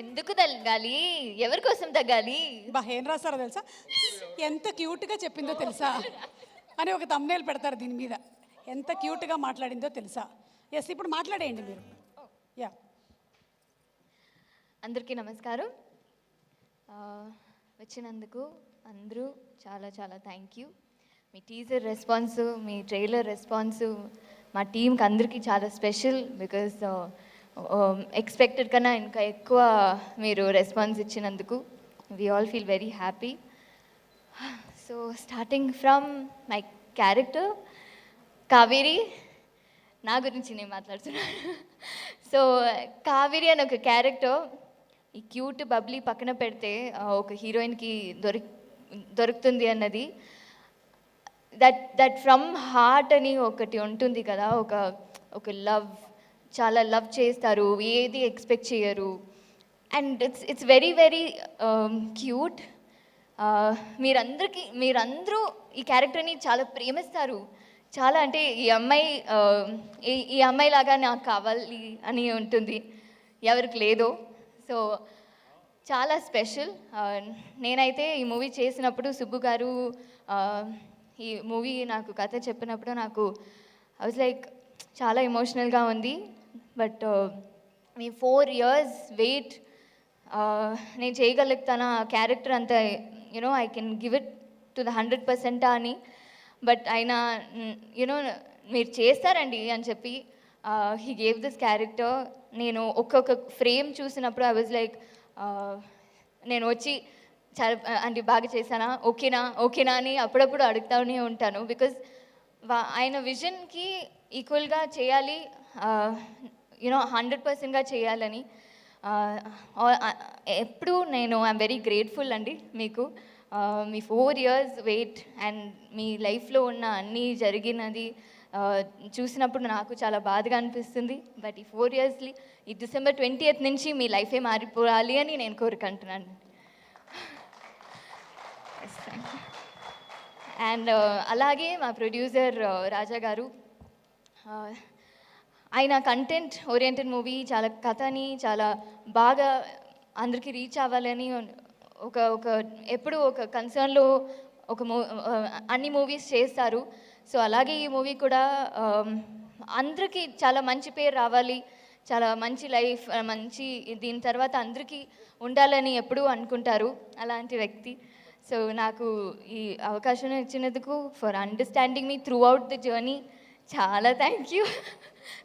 ఎందుకు తగ్గాలి? ఎవరి కోసం తగ్గాలి? ఏం రాస్తారో తెలుసా? ఎంత క్యూట్గా చెప్పిందో తెలుసా అని ఒక తమ్నేల్ పెడతారు దీని మీద. ఎంత క్యూట్గా మాట్లాడిందో తెలుసా? ఎస్, ఇప్పుడు మాట్లాడేయండి మీరు. యా, అందరికీ నమస్కారం. వచ్చినందుకు అందరూ చాలా చాలా thank you. Me teaser response, me trailer response మా టీంకి అందరికీ చాలా స్పెషల్. బికాజ్ ఎక్స్పెక్టెడ్ కన్నా ఇంకా ఎక్కువ మీరు రెస్పాన్స్ ఇచ్చినందుకు we all feel very happy. So starting from my character Kaveri, నా గురించి నేను మాట్లాడుతున్నాను. సో కావేరి అని ఒక క్యారెక్టర్, ఈ క్యూట్ బబ్లీ పక్కన పెడితే ఒక హీరోయిన్కి దొరుకుతుంది అన్నది, దట్ ఫ్రమ్ హార్ట్ అని ఒకటి ఉంటుంది కదా, ఒక లవ్, చాలా లవ్ చేస్తారు, ఏది ఎక్స్పెక్ట్ చేయరు. And it's very very cute. మీరందరూ ఈ క్యారెక్టర్ని చాలా ప్రేమిస్తారు. చాలా అంటే ఈ అమ్మాయి లాగా నాకు కావాలి అని ఉంటుంది, ఎవరికి లేదో. సో చాలా స్పెషల్. నేనైతే ఈ మూవీ చేసినప్పుడు సుబ్బు గారు ఈ మూవీ నాకు కథ చెప్పినప్పుడు నాకు ఐ వాజ్ లైక్ చాలా ఎమోషనల్గా ఉంది. బట్ మీ 4 years వెయిట్, నేను చేయగలుగుతాను ఆ క్యారెక్టర్ అంతా, you know I can give it to the 100% అని. బట్ ఆయన యూనో మీరు చేస్తారండి అని చెప్పి హీ గేవ్ దిస్ క్యారెక్టర్. నేను ఒక్కొక్క ఫ్రేమ్ చూసినప్పుడు ఐ వాజ్ లైక్, నేను వచ్చి చాలా అంటే బాగా చేశానా, ఓకేనా అని అప్పుడప్పుడు అడుగుతూనే ఉంటాను. బికాజ్ ఆయన విజన్కి ఈక్వల్గా చేయాలి, యూనో 100%గా చేయాలని. ఎప్పుడు నేను ఐఎమ్ వెరీ గ్రేట్ఫుల్ అండి మీకు. మీ 4 years వెయిట్ అండ్ మీ లైఫ్లో ఉన్న అన్నీ జరిగినది చూసినప్పుడు నాకు చాలా బాధగా అనిపిస్తుంది. బట్ ఈ 4 yearsly ఈ December 20th నుంచి మీ లైఫే మారిపోవాలి అని నేను కోరుకుంటున్నాను. అండ్ అలాగే మా ప్రొడ్యూసర్ రాజా గారు, ఆయన కంటెంట్ ఓరియంటెడ్ మూవీ, చాలా కథని చాలా బాగా అందరికీ రీచ్ అవ్వాలని ఎప్పుడు ఒక కన్సర్న్లో అన్ని మూవీస్ చేస్తారు. సో అలాగే ఈ మూవీ కూడా అందరికీ చాలా మంచి పేరు రావాలి, చాలా మంచి లైఫ్, మంచి దీని తర్వాత అందరికీ ఉండాలని ఎప్పుడూ అనుకుంటారు అలాంటి వ్యక్తి. సో నాకు ఈ అవకాశం ఇచ్చినందుకు, for understanding me through out the journey, చాలా థ్యాంక్ యూ.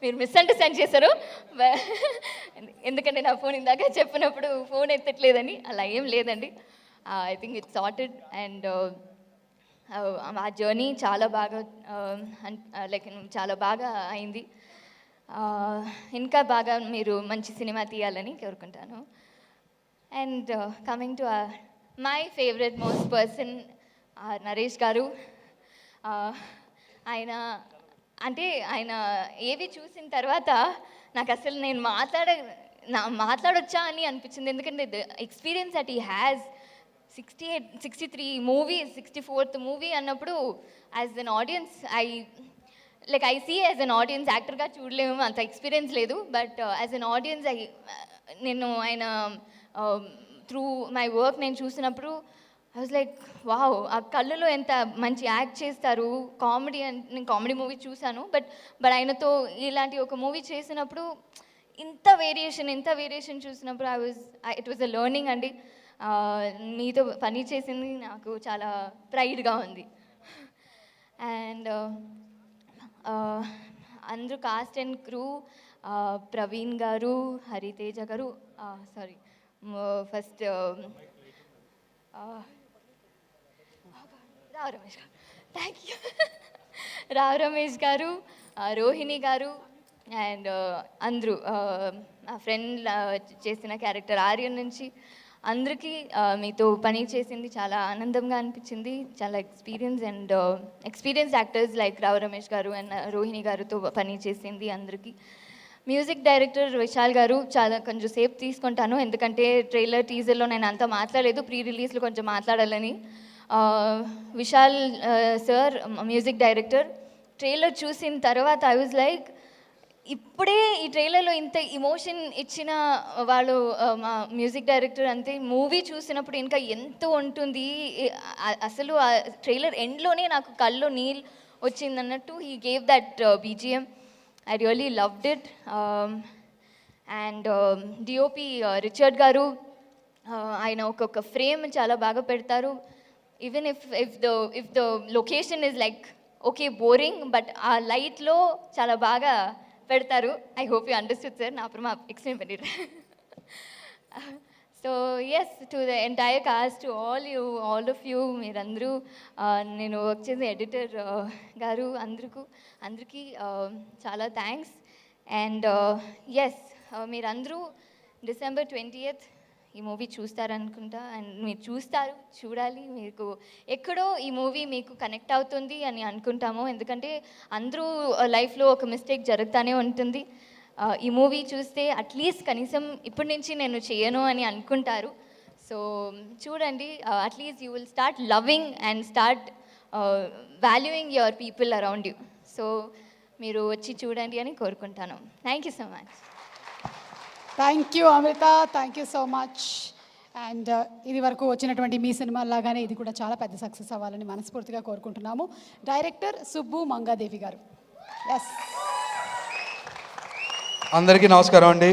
మీరు మిస్అండర్స్టాండ్ చేశారు, ఎందుకంటే నా ఫోన్ ఇందాక చెప్పినప్పుడు ఫోన్ ఎత్తట్లేదని. అలా ఏం లేదండి, I think it's sorted. And ఆ జర్నీ చాలా బాగా లైక్ చాలా బాగా అయింది. ఇంకా బాగా మీరు మంచి సినిమా తీయాలని కోరుకుంటాను. And coming to my favourite most person Naresh గారు. ఆయన ఏవి చూసిన తర్వాత నాకు అసలు నేను మాట్లాడొచ్చా అని అనిపించింది. ఎందుకంటే the experience that he has, 63 movies, 64th movie అన్నప్పుడు as an audience I see as an audience, యాక్టర్గా చూడలేము, అంత ఎక్స్పీరియన్స్ లేదు. బట్ యాజ్ అన్ ఆడియన్స్ నేను ఆయన త్రూ మై వర్క్ నేను చూసినప్పుడు ఐ వాజ్ లైక్ వావ్, ఆ కళ్ళలో ఎంత మంచి యాక్ట్ చేస్తారు. నేను కామెడీ మూవీ చూశాను, బట్ ఆయనతో ఇలాంటి ఒక మూవీ చేసినప్పుడు ఇంత వేరియేషన్ చూసినప్పుడు ఇట్ వాజ్ అ లెర్నింగ్ అండి. మీతో పని చేసింది నాకు చాలా ప్రైడ్గా ఉంది. అండ్ అందరూ కాస్ట్ అండ్ క్రూ, ప్రవీణ్ గారు, హరితేజ గారు, సారీ ఫస్ట్ రావు రమేష్ గారు, థ్యాంక్ యూ. రావు రమేష్ గారు, రోహిణి గారు, అండ్ అందరూ మా ఫ్రెండ్ చేసిన క్యారెక్టర్ ఆర్యన్ నుంచి అందరికీ మీతో పని చేసింది చాలా ఆనందంగా అనిపించింది. చాలా experience actors like Rao Ramesh గారు అండ్ రోహిణి గారితో పని చేసింది అందరికీ. మ్యూజిక్ డైరెక్టర్ విశాల్ గారు, చాలా కొంచెం సేపు తీసుకుంటాను ఎందుకంటే ట్రైలర్ టీజర్లో నేను అంతా మాట్లాడలేదు, ప్రీ రిలీజ్లో కొంచెం మాట్లాడాలని. Vishal sir music director, trailer చూసిన తర్వాత ఐ వాజ్ లైక్ ఇప్పుడే ఈ ట్రైలర్లో ఇంత ఇమోషన్ ఇచ్చిన వాళ్ళు మా మ్యూజిక్ డైరెక్టర్ అంతే మూవీ చూసినప్పుడు ఇంకా ఎంతో ఉంటుంది. అసలు ఆ ట్రైలర్ ఎండ్లోనే నాకు కళ్ళు నీళ్ళు వచ్చిందన్నట్టు he gave that BGM. I really loved it. And DOP Richard గారు, ఆయన ఒక్కొక్క ఫ్రేమ్ చాలా బాగా పెడతారు. Even if the location is like okay boring, but ఆ లైట్లో చాలా బాగా పెడతారు. I hope you understood sir. நான் அப்புறமா எக்ஸ்பிளைன் பண்ணிடுறேன். So yes to the entire cast, to all of you, మీరందరూ, నేను వర్క్ చేసే ఎడిటర్ గారు అందరికీ చాలా థ్యాంక్స్. అండ్ ఎస్, మీరందరూ December 20th ఈ మూవీ చూస్తారనుకుంటా. అండ్ మీరు చూడాలి. మీకు ఎక్కడో ఈ మూవీ మీకు కనెక్ట్ అవుతుంది అని అనుకుంటాము, ఎందుకంటే అందరూ లైఫ్లో ఒక మిస్టేక్ జరుగుతూనే ఉంటుంది. ఈ మూవీ చూస్తే అట్లీస్ట్ కనీసం ఇప్పటి నుంచి నేను చేయను అని అనుకుంటారు. సో చూడండి, at least you will start loving and start valuing your people around you. So మీరు వచ్చి చూడండి అని కోరుకుంటాను. Thank you so much. Thank you Amrita, thank you so much. And ఇది వరకు వచ్చినటువంటి మీ సినిమా లాగానే ఇది కూడా చాలా పెద్ద సక్సెస్ అవ్వాలని మనస్ఫూర్తిగా కోరుకుంటున్నాము. డైరెక్టర్ సుబ్బు మంగాదేవి గారు. ఎస్, అందరికీ నమస్కారం అండి.